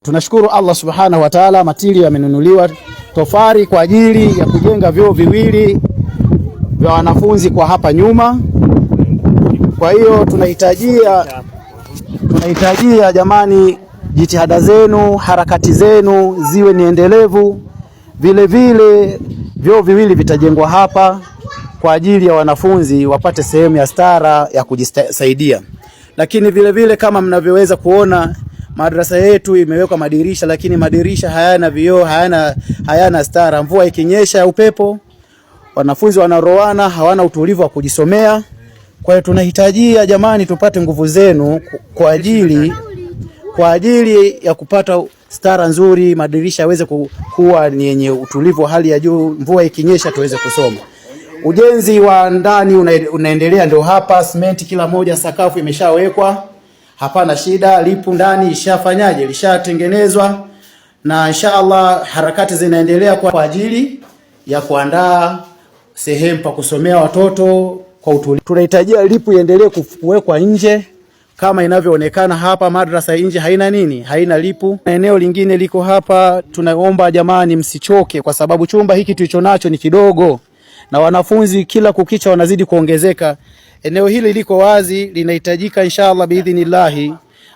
Tunashukuru Allah subhanahu wa ta'ala, matili yamenunuliwa tofari kwa ajili ya kujenga vyoo viwili vya wanafunzi kwa hapa nyuma. Kwa hiyo tunahitajia jamani, jitihada zenu, harakati zenu ziwe ni endelevu. Vile vile vyoo viwili vitajengwa hapa kwa ajili ya wanafunzi wapate sehemu ya stara ya kujisaidia. Lakini vile vile kama mnavyoweza kuona, madrasa yetu imewekwa madirisha, lakini madirisha hayana vioo, hayana stara. Mvua ikinyesha, upepo, wanafunzi wanaroana, hawana utulivu wa kujisomea. Kwa hiyo tunahitajia jamani, tupate nguvu zenu kwa ajili ya kupata stara nzuri, madirisha yaweze kuwa ni yenye utulivu wa hali ya juu, mvua ikinyesha tuweze kusoma. Ujenzi wa ndani unaendelea, ndio hapa simenti kila moja, sakafu imeshawekwa. Hapana shida, lipu ndani lishatengenezwa, na inshallah harakati zinaendelea kwa ajili ya kuandaa sehemu pa kusomea watoto kwa utulivu. Tunahitajia lipu iendelee kuwekwa nje kama inavyoonekana hapa. Madrasa nje haina lipu. Eneo lingine liko hapa. Tunaomba jamani, msichoke kwa sababu chumba hiki tulicho nacho ni kidogo na wanafunzi kila kukicha wanazidi kuongezeka. Eneo hili liko wazi, linahitajika inshallah biidhnillah.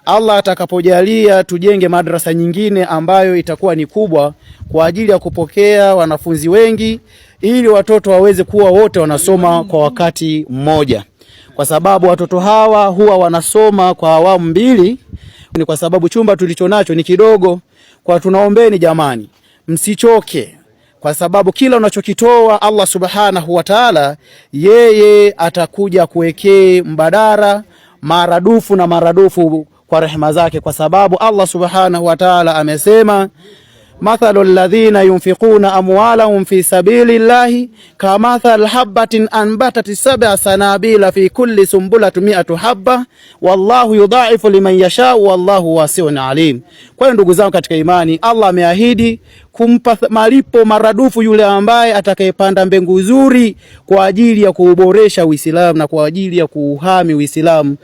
Allah atakapojalia tujenge madrasa nyingine ambayo itakuwa ni kubwa kwa ajili ya kupokea wanafunzi wengi, ili watoto waweze kuwa wote wanasoma kwa wakati mmoja. Kwa sababu watoto hawa huwa wanasoma kwa awamu mbili, ni kwa sababu chumba tulichonacho ni kidogo. Kwa tunaombeni jamani, msichoke, kwa sababu kila unachokitoa Allah subhanahu wa ta'ala yeye atakuja kuwekea mbadala maradufu kwa rehema zake, kwa sababu Allah subhanahu wa ta'ala amesema, mathalul ladhina yunfiquna amwalahum fi sabilillahi kamathal habatin anbatat sab'a sanabila fi kulli sumbulatin 100 habba wallahu yudha'ifu liman yasha wallahu wasi'un alim. Kwa hiyo ndugu zangu katika imani, Allah ameahidi kumpa malipo maradufu yule ambaye atakayepanda mbegu nzuri kwa ajili ya kuboresha Uislamu na kwa ajili ya kuuhami Uislamu.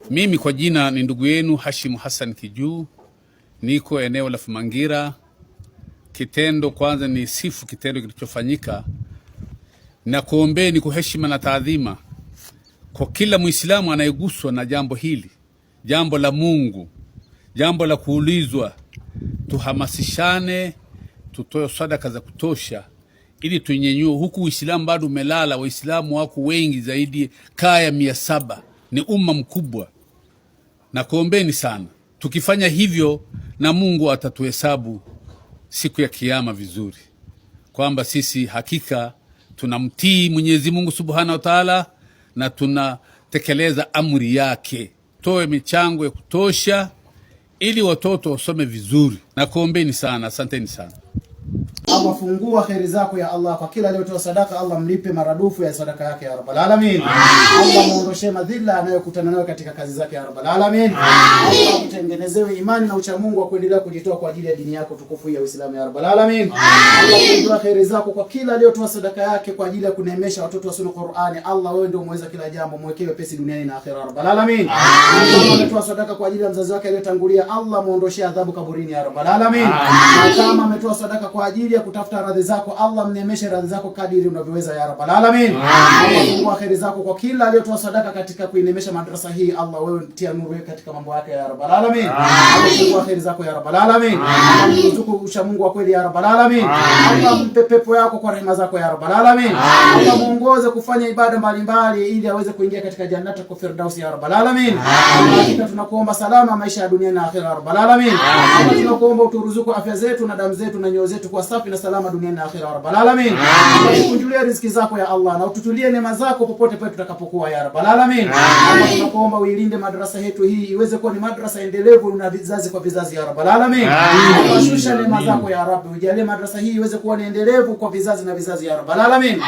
Mimi kwa jina ni ndugu yenu Hashim Hassan Kijuu, niko eneo la Fumangira. Kitendo kwanza ni sifu kitendo kilichofanyika, na kuombeni kwa heshima na taadhima kwa kila Muislamu anayeguswa na jambo hili, jambo la Mungu, jambo la kuulizwa. Tuhamasishane, tutoe sadaka za kutosha ili tunyenyue. Huku Uislamu bado umelala, Waislamu wako wengi zaidi kaya 700, ni umma mkubwa. Na kuombeni sana, tukifanya hivyo na Mungu atatuhesabu siku ya kiyama vizuri, kwamba sisi hakika tunamtii Mwenyezi Mungu Subhanahu wa Ta'ala na tunatekeleza amri yake. Toe michango ya kutosha ili watoto wasome vizuri. Na kuombeni sana, asanteni sana. Allah fungua khairi zako ya Allah, kwa kila aliyotoa sadaka Allah mlipe maradufu ya sadaka yake ya Rabbal Alamin. Allah muondoshe madhila anayokutana nayo katika kazi zake ya Rabbal Alamin. Allah mtengenezewe imani na ucha Mungu wa kuendelea kujitoa kwa ajili ya dini yako tukufu ya Uislamu ya Rabbal Alamin. Allah fungua khairi zako kwa kila aliyotoa sadaka yake kwa ajili ya kuneemesha watoto wasome Qur'ani. Allah wewe ndio muweza kila jambo, mwekee pesi duniani na akhera ya Rabbal Alamin. Allah ametoa sadaka kwa ajili ya mzazi wake aliyotangulia, Allah muondoshe adhabu kaburini ya Rabbal Alamin. Na kama ametoa sadaka kwa ajili ya kutafuta radhi zako, Allah mneemeshe radhi zako kadiri unavyoweza ya Rabbal Alamin. Allah fungua khairi zako kwa kila aliyotoa sadaka katika kuinemesha madrasa hii, Allah wewe tia nuru katika mambo yake ya Rabbal Alamin. Allah fungua khairi zako ya Rabbal Alamin. Allah mruzuku usha Mungu wa kweli ya Rabbal Alamin. Allah mpe pepo yako kwa rehema zako ya Rabbal Alamin. Allah muongoze kufanya ibada mbalimbali ili aweze kuingia katika jannati kwa Firdaus ya Rabbal Alamin. Hakika tunakuomba salama maisha ya dunia na akhera ya Rabbal Alamin. Allah tunakuomba uturuzuku afya zetu na damu zetu na nyoyo zetu kwa safi na salama duniani na akhera ya Rabbal Alamin. Tukunjulie riziki zako ya Allah na ututulie neema zako popote pale tutakapokuwa ya Rabbal Alamin. Allah tunakuomba uilinde madrasa yetu hii iweze kuwa ni madrasa endelevu na vizazi kwa vizazi ya Rabbal Alamin. Allah shusha neema zako ya Rabbi, ujalie madrasa hii iweze kuwa ni endelevu kwa vizazi na vizazi ya Rabbal Alamin.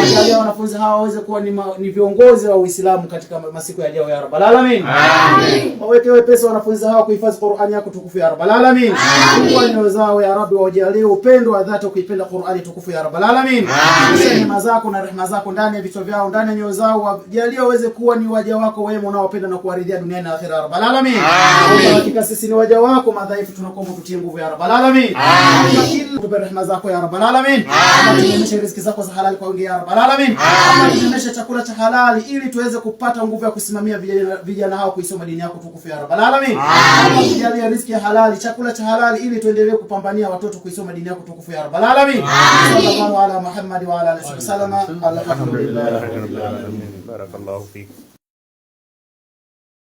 Ujalie wanafunzi hawa waweze kuwa ni viongozi wa Uislamu katika masiku yajayo ya Rabbal Alamin. Amin. Waweke wepesi wanafunzi hawa kuhifadhi Qur'ani yako tukufu ya Rabbal Alamin. Mungu anawezao ya Rabbi, wajalie upendo wa dhati ukipenda Qur'ani tukufu ya Rabbal Alamin. Neema zako na rehema zako ndani ya vichwa vyao, ndani ya nyoyo zao, wajalie waweze kuwa ni waja wako wema unaopenda na kuwaridhia duniani na akhera ya Rabbal Alamin. Hakika sisi ni waja wako madhaifu, tunakuomba tutie nguvu ya Rabbal Alamin. Tupe rehema zako ya Rabbal Alamin. Tuonyeshe riziki zako za halali kwa wingi ya Rabbal Alamin. Tuonyeshe chakula cha halali ili tuweze kupata nguvu ya kusimamia vijana hao kuisoma dini yako tukufu ya Rabbal Alamin. Tujalie riziki ya halali, chakula cha halali ili tuendelee kupambania watoto kuisoma dini yako tukufu ya Rabbal Alamin. Sallallahu ala Muhammad wa ala alihi wasallam. Alhamdulillah rabbil alamin. Barakallahu fik.